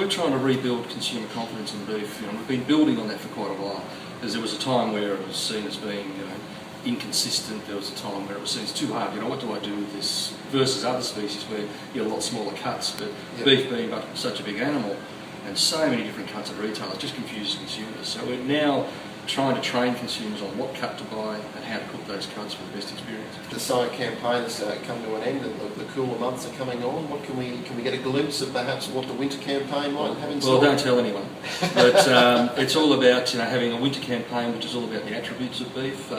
we're trying to rebuild consumer confidence in beef. We've been building on that for quite a while. Because there was a time where it was seen as being, inconsistent. There was a time where it was seen as too hard. What do I do with this? Versus other species where you get a lot smaller cuts. But beef being such a big animal and so many different cuts at retail, it just confuses consumers. So we're now trying to train consumers on what cut to buy and how to cook those cuts for the best experience. The summer campaign has come to an end and the cooler months are coming on. What can we get a glimpse of perhaps what the winter campaign might have in store? Well, don't tell anyone. But it's all about having a winter campaign which is all about the attributes of beef.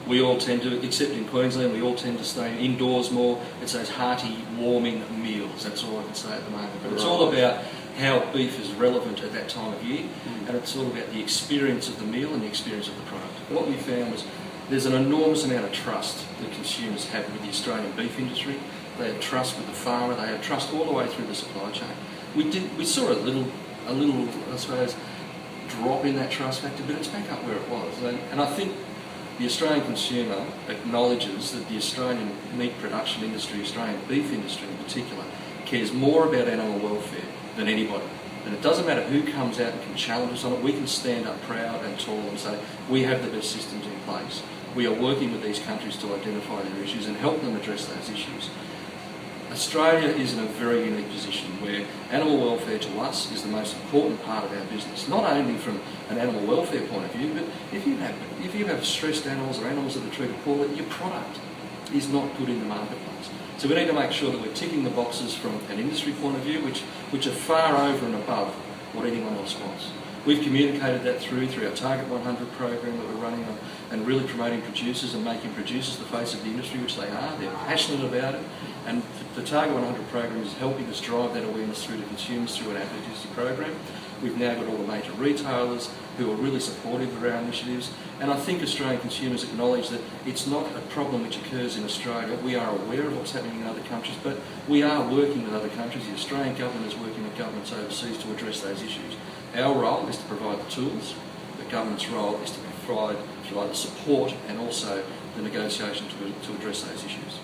We all tend to, except in Queensland, we all tend to stay indoors more. It's those hearty, warming meals. That's all I can say at the moment. But it's all about how beef is relevant at that time of year, and it's all about the experience of the meal and the experience of the product. What we found was there's an enormous amount of trust that consumers have with the Australian beef industry. They have trust with the farmer. They have trust all the way through the supply chain. We saw a little, I suppose, drop in that trust factor, but it's back up where it was. And I think the Australian consumer acknowledges that the Australian meat production industry, Australian beef industry in particular, cares more about animal welfare than anybody. And it doesn't matter who comes out and can challenge us on it, we can stand up proud and tall and say, we have the best systems in place. We are working with these countries to identify their issues and help them address those issues. Australia is in a very unique position where animal welfare to us is the most important part of our business, not only from an animal welfare point of view, but if you have stressed animals or animals that are treated poorly, your product is not good in the marketplace. So we need to make sure that we're ticking the boxes from an industry point of view, which are far over and above what anyone else wants. We've communicated that through our Target 100 program that we're running on, and really promoting producers and making producers the face of the industry, which they are. They're passionate about it, and the Target 100 program is helping us drive that awareness through to consumers through an advocacy program. We've now got all the major retailers who are really supportive of our initiatives, and I think Australian consumers acknowledge that it's not a problem which occurs in Australia. We are aware of what's happening in other countries, but we are working with other countries. The Australian government is working with governments overseas to address those issues. Our role is to provide the tools. The government's role is to provide, if you like, the support and also the negotiation to address those issues.